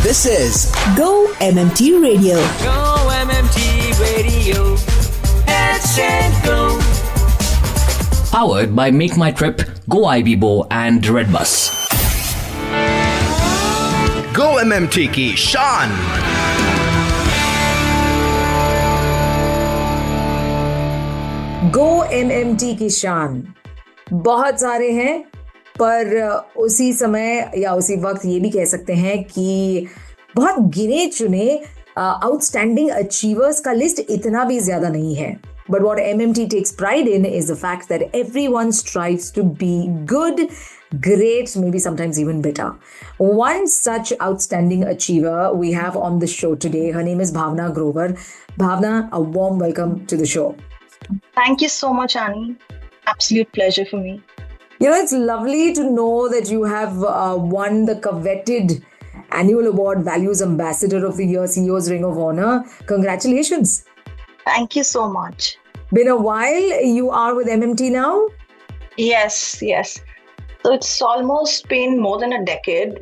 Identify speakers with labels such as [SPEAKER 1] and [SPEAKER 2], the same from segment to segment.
[SPEAKER 1] This is Go-MMT Radio.
[SPEAKER 2] Go-MMT Radio. Headset Go.
[SPEAKER 3] Powered by Make My Trip, Go-IBBO and Redbus.
[SPEAKER 1] Go-MMT की शान.
[SPEAKER 4] Go-MMT की शान बहुत सारे हैं, पर उसी समय या उसी वक्त ये भी कह सकते हैं कि बहुत गिने चुने आउटस्टैंडिंग अचीवर्स का लिस्ट इतना भी ज्यादा नहीं है. But what MMT takes pride in is the fact that everyone strives to be good, great, maybe sometimes even better. One such outstanding achiever we have on the show today. Her name is Bhawna Grover. Bhawna, a warm welcome to the show.
[SPEAKER 5] Thank you so much, Annie. Absolute pleasure for me.
[SPEAKER 4] You know, it's lovely to know that you have won the coveted annual award Values Ambassador of the Year, CEO's Ring of Honor. Congratulations.
[SPEAKER 5] Thank you so much.
[SPEAKER 4] Been a while. You are with MMT now?
[SPEAKER 5] Yes. So it's almost been more than a decade,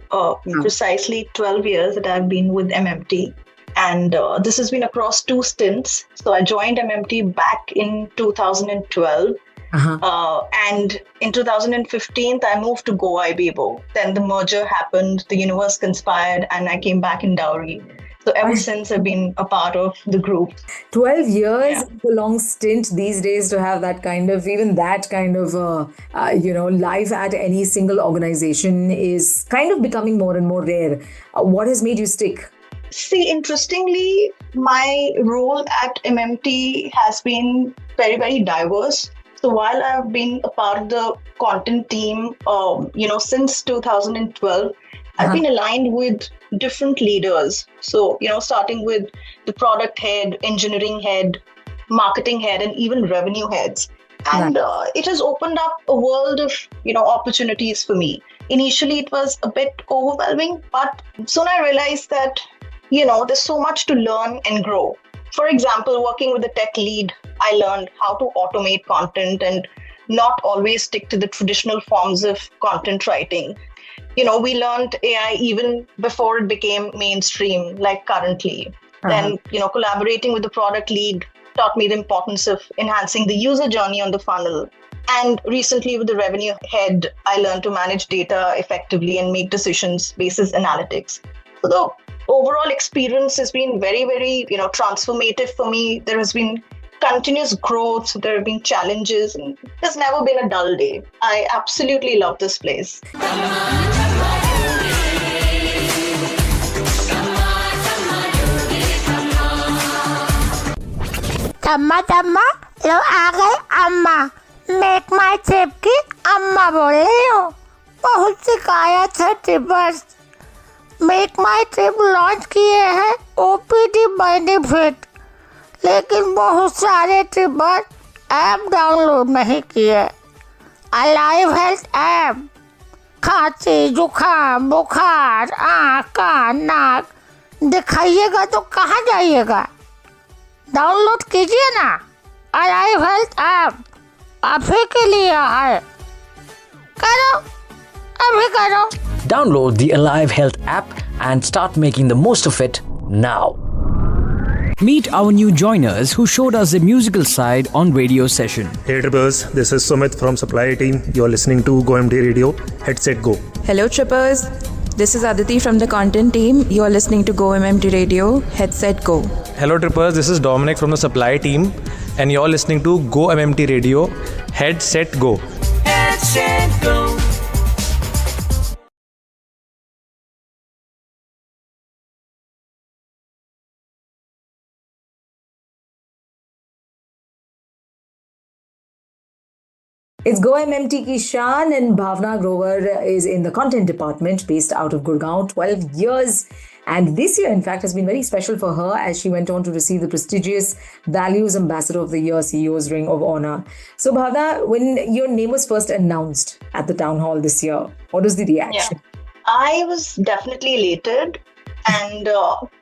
[SPEAKER 5] precisely 12 years that I've been with MMT. And this has been across 2 stints. So I joined MMT back in 2012. And in 2015, I moved to Go-IBBO. Then the merger happened, the universe conspired, and I came back in Dowry. So ever since, I've been a part of the group.
[SPEAKER 4] 12 years is a long stint these days to have that kind of, life at any single organization is kind of becoming more and more rare. What has made you stick?
[SPEAKER 5] See, interestingly, my role at MMT has been very, very diverse. So while I've been a part of the content team, since 2012, I've been aligned with different leaders. So, starting with the product head, engineering head, marketing head, and even revenue heads. And it has opened up a world of, opportunities for me. Initially, it was a bit overwhelming, but soon I realized that, there's so much to learn and grow. For example, working with the tech lead, I learned how to automate content and not always stick to the traditional forms of content writing. We learned AI even before it became mainstream, like currently. Then, collaborating with the product lead taught me the importance of enhancing the user journey on the funnel. And recently with the revenue head, I learned to manage data effectively and make decisions basis analytics. So the overall experience has been very, very, transformative for me. There has been continuous growth. There have been challenges. And there's never been a dull day. I absolutely love this place.
[SPEAKER 6] तम्मा लो आ गए अम्मा. Make माई trip की अम्मा बोल रही हूँ. बहुत शिकायत है ट्रिपर्स. मेक माई ट्रिप लॉन्च किए हैं ओपीडी बेनिफिट, लेकिन बहुत सारे ट्रिपर ऐप डाउनलोड नहीं किए. लाइव हेल्थ ऐप, खांसी, जुकाम, बुखार, आँख, कान, नाक दिखाइएगा तो कहाँ जाइएगा. डाउनलोड कीजिए ना. लाइव हेल्थ ऐप आप ही के लिए है. करो, अभी करो.
[SPEAKER 3] Download the Alive Health app and start making the most of it now. Meet our new joiners who showed us the musical side on radio session.
[SPEAKER 7] Hey Trippers, this is Sumit from Supply Team. You're listening to Go-MMT Radio. Headset Go.
[SPEAKER 8] Hello Trippers, this is Aditi from the content team. You're listening to Go-MMT Radio. Headset Go.
[SPEAKER 9] Hello Trippers, this is Dominic from the Supply Team and you're listening to Go-MMT Radio. Headset Go.
[SPEAKER 2] Headset Go.
[SPEAKER 4] It's Go-MMT ki Shaan, and Bhavna Grover is in the content department based out of Gurgaon. 12 years. And this year, in fact, has been very special for her as she went on to receive the prestigious Values Ambassador of the Year, CEO's Ring of Honor. So, Bhavna, when your name was first announced at the town hall this year, what was the reaction?
[SPEAKER 5] Yeah. I was definitely elated. And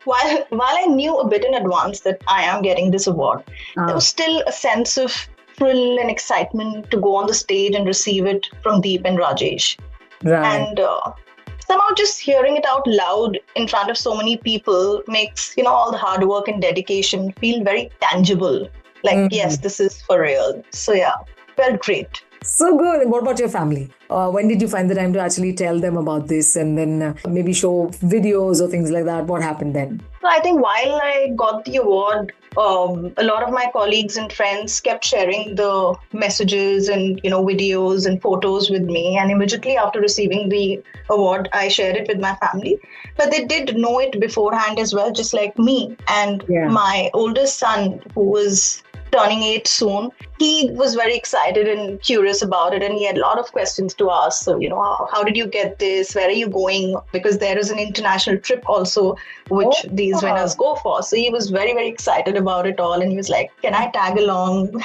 [SPEAKER 5] while I knew a bit in advance that I am getting this award, there was still a sense of thrill and excitement to go on the stage and receive it from Deep and Rajesh.
[SPEAKER 4] Right.
[SPEAKER 5] And somehow just hearing it out loud in front of so many people makes, all the hard work and dedication feel very tangible. Like, yes, this is for real. So yeah, felt great.
[SPEAKER 4] So good. And what about your family? When did you find the time to actually tell them about this and then maybe show videos or things like that? What happened then?
[SPEAKER 5] So I think while I got the award, a lot of my colleagues and friends kept sharing the messages and, videos and photos with me. And immediately after receiving the award, I shared it with my family. But they did know it beforehand as well, just like me. And my oldest son, who was turning 8 soon, he was very excited and curious about it, and he had a lot of questions to ask. So, how did you get this? Where are you going? Because there is an international trip also, which these winners go for. So he was very, very excited about it all, and he was like, "Can I tag along?"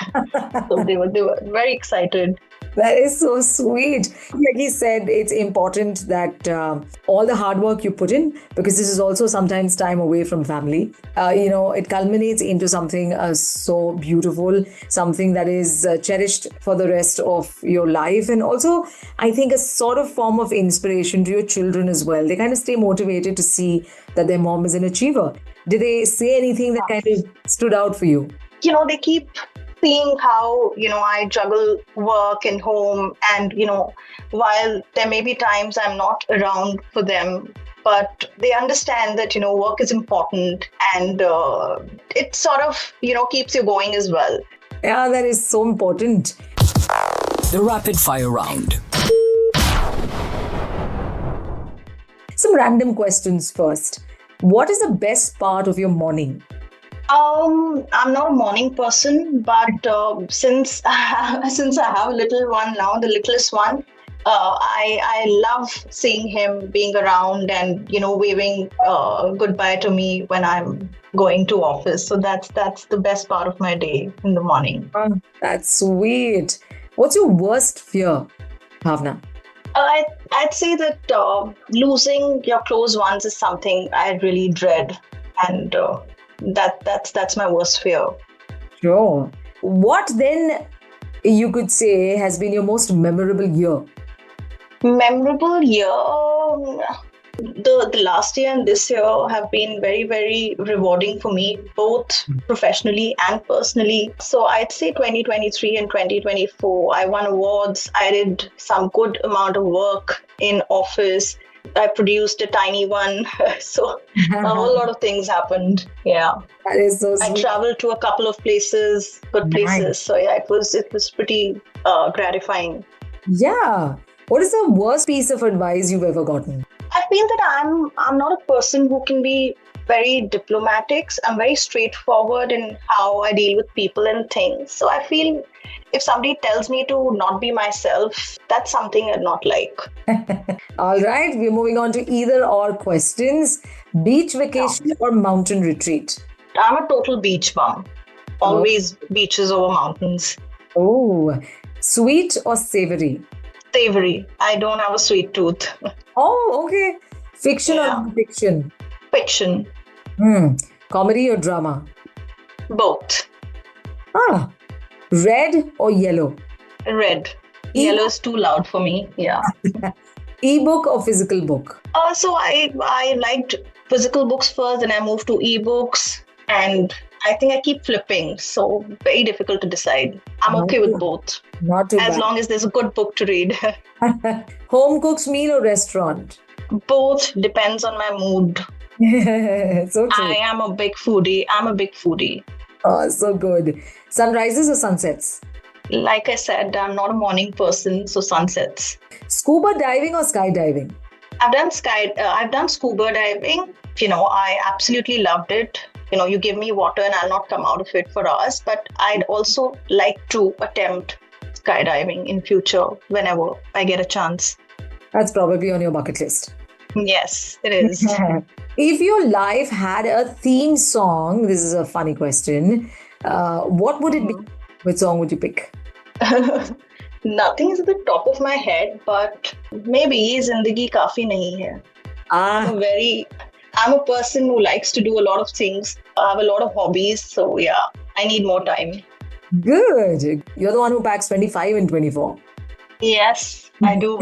[SPEAKER 5] So they were very excited.
[SPEAKER 4] That is so sweet. Like he said, it's important that all the hard work you put in, because this is also sometimes time away from family. It culminates into something so beautiful, something that is cherished for the rest of your life. And also, I think a sort of form of inspiration to your children as well. They kind of stay motivated to see that their mom is an achiever. Did they say anything that kind of stood out for you?
[SPEAKER 5] They keep seeing how, I juggle work and home, and, while there may be times I'm not around for them, but they understand that, work is important, and it sort of, keeps you going as well.
[SPEAKER 4] Yeah, that is so important.
[SPEAKER 3] The rapid fire round.
[SPEAKER 4] Some random questions first. What is the best part of your morning?
[SPEAKER 5] I'm not a morning person, but since I have a little one now, the littlest one, I love seeing him being around and waving goodbye to me when I'm going to office. So that's the best part of my day in the morning.
[SPEAKER 4] Oh, that's sweet. What's your worst fear, Bhawna?
[SPEAKER 5] I'd say that losing your close ones is something I really dread, and that's my worst fear.
[SPEAKER 4] Sure. What then you could say has been your most memorable year?
[SPEAKER 5] Memorable year? The last year and this year have been very, very rewarding for me, both professionally and personally. So I'd say 2023 and 2024, I won awards. I did some good amount of work in office. I produced a tiny one. So a whole lot of things happened. Yeah.
[SPEAKER 4] That is so sweet.
[SPEAKER 5] I traveled to a couple of places, good places. Nice. So yeah, it was pretty gratifying.
[SPEAKER 4] Yeah. What is the worst piece of advice you've ever gotten?
[SPEAKER 5] I feel that I'm not a person who can be very diplomatic. I'm very straightforward in how I deal with people and things. So I feel if somebody tells me to not be myself, that's something I'd not like.
[SPEAKER 4] All right, we're moving on to either or questions. Beach vacation or mountain retreat?
[SPEAKER 5] I'm a total beach bum. Always beaches over mountains.
[SPEAKER 4] Oh, sweet or savory?
[SPEAKER 5] Savory. I don't have a sweet tooth.
[SPEAKER 4] Oh, okay. Fiction or non-fiction?
[SPEAKER 5] Fiction.
[SPEAKER 4] Comedy or drama?
[SPEAKER 5] Both.
[SPEAKER 4] Red or yellow?
[SPEAKER 5] Red. Yellow is too loud for me. Yeah.
[SPEAKER 4] Ebook or physical book?
[SPEAKER 5] So I liked physical books first, and I moved to ebooks, and I think I keep flipping. So very difficult to decide. I'm okay with both.
[SPEAKER 4] Not too bad.
[SPEAKER 5] As long as there's a good book to read.
[SPEAKER 4] Home cooked meal or restaurant?
[SPEAKER 5] Both depends on my mood.
[SPEAKER 4] So true.
[SPEAKER 5] I am a big foodie.
[SPEAKER 4] Oh, so good. Sunrises or sunsets?
[SPEAKER 5] Like I said, I'm not a morning person, so sunsets.
[SPEAKER 4] Scuba diving or skydiving?
[SPEAKER 5] I've done scuba diving. I absolutely loved it. You give me water and I'll not come out of it for hours. But I'd also like to attempt skydiving in future whenever I get a chance.
[SPEAKER 4] That's probably on your bucket list.
[SPEAKER 5] Yes, it is.
[SPEAKER 4] If your life had a theme song, this is a funny question, what would it be? Which song would you pick?
[SPEAKER 5] Nothing is at the top of my head, but maybe Zindagi Kafi Nahi Hai. I'm a person who likes to do a lot of things. I have a lot of hobbies, so yeah, I need more time.
[SPEAKER 4] Good. You're the one who packs 25 and 24.
[SPEAKER 5] Yes, I do.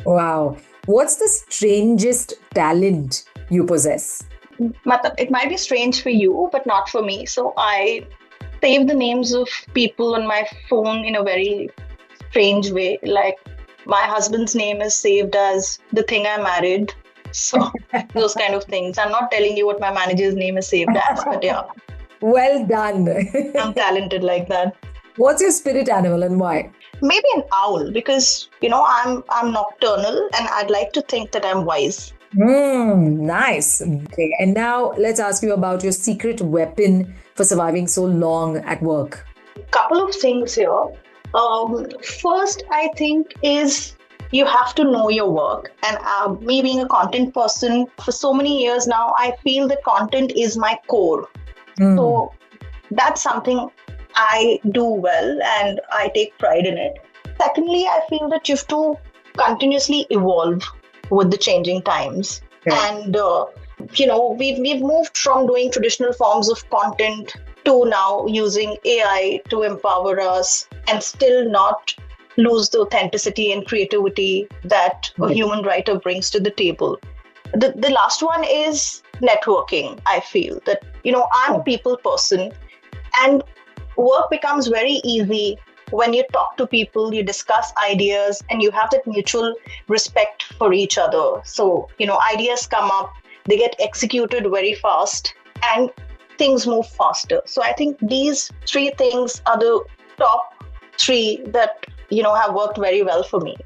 [SPEAKER 4] Wow. What's the strangest talent you possess?
[SPEAKER 5] It might be strange for you, but not for me. So I save the names of people on my phone in a very strange way. Like my husband's name is saved as the thing I married. So those kind of things. I'm not telling you what my manager's name is saved as, but yeah.
[SPEAKER 4] Well done.
[SPEAKER 5] I'm talented like that.
[SPEAKER 4] What's your spirit animal and why?
[SPEAKER 5] Maybe an owl, because I'm nocturnal and I'd like to think that I'm wise.
[SPEAKER 4] Nice. Okay, and now let's ask you about your secret weapon for surviving so long at work.
[SPEAKER 5] Couple of things here. First, I think is you have to know your work. And me being a content person for so many years now, I feel that content is my core. So that's something I do well and I take pride in it. Secondly, I feel that you have to continuously evolve with the changing times. And, we've moved from doing traditional forms of content to now using AI to empower us and still not lose the authenticity and creativity that a human writer brings to the table. The last one is networking. I feel that, I'm a people person and work becomes very easy when you talk to people, you discuss ideas, and you have that mutual respect for each other. So, ideas come up, they get executed very fast, and things move faster. So I think these three things are the top three that, have worked very well for me.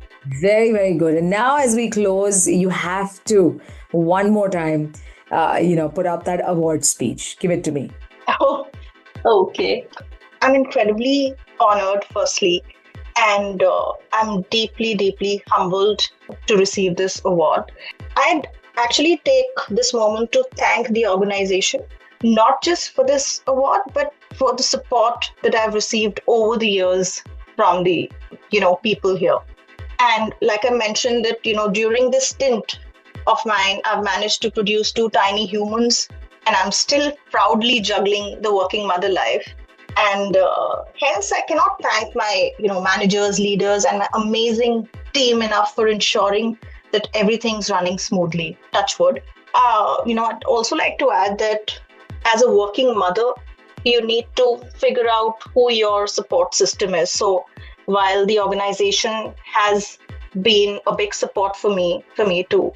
[SPEAKER 4] Very, very good. And now as we close, you have to, one more time, put up that award speech. Give it to me.
[SPEAKER 5] Oh, okay. I'm incredibly honored, firstly, and I'm deeply, deeply humbled to receive this award. I'd actually take this moment to thank the organization, not just for this award, but for the support that I've received over the years from the, people here. And like I mentioned that, during this stint of mine, I've managed to produce 2 tiny humans, and I'm still proudly juggling the working mother life. And hence, I cannot thank my, managers, leaders, and my amazing team enough for ensuring that everything's running smoothly. Touch wood. I'd also like to add that as a working mother, you need to figure out who your support system is. So while the organization has been a big support for me to,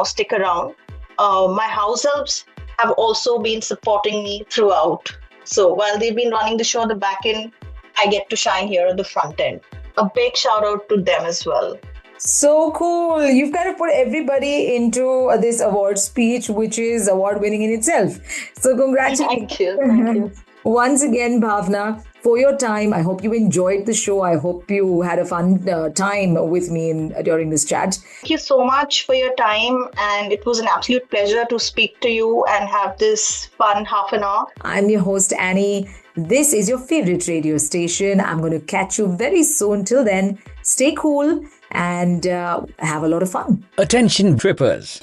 [SPEAKER 5] stick around, my house helps have also been supporting me throughout. So while they've been running the show at the back end, I get to shine here at the front end. A big shout out to them as well.
[SPEAKER 4] So cool. You've kind of put everybody into this award speech, which is award winning in itself. So congratulations.
[SPEAKER 5] Thank you.
[SPEAKER 4] Once again, Bhawna, for your time. I hope you enjoyed the show. I hope you had a fun time with me during this chat.
[SPEAKER 5] Thank you so much for your time. And it was an absolute pleasure to speak to you and have this fun half an hour.
[SPEAKER 4] I'm your host, Annie. This is your favorite radio station. I'm going to catch you very soon. Till then, stay cool and have a lot of fun.
[SPEAKER 3] Attention trippers.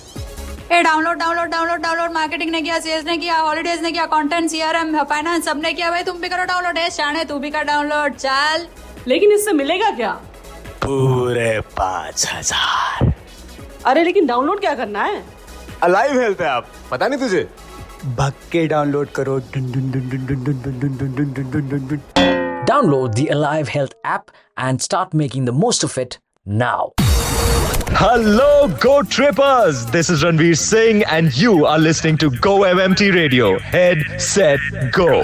[SPEAKER 10] Download marketing ने किया, sales ने किया, holidays ने किया, content, CRM, finance सबने किया। भाई तुम भी करो डाउनलोड। शान है, तू भी कर डाउनलोड। चल,
[SPEAKER 11] लेकिन इससे मिलेगा क्या?
[SPEAKER 12] पूरे 5,000।
[SPEAKER 11] अरे लेकिन डाउनलोड क्या करना है?
[SPEAKER 12] अलाइव हेल्थ ऐप, पता नहीं तुझे?
[SPEAKER 13] भग के डाउनलोड करो।
[SPEAKER 3] Download the Alive Health app and start making the most of it now.
[SPEAKER 14] Hello, Go Trippers! This is Ranveer Singh, and you are listening to GO-MMT Radio. Head, set, go.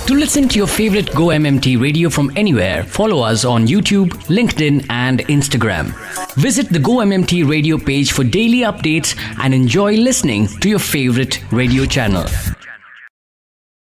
[SPEAKER 3] To listen to your favorite GO-MMT radio from anywhere, follow us on YouTube, LinkedIn, and Instagram. Visit the GO-MMT radio page for daily updates and enjoy listening to your favorite radio channel.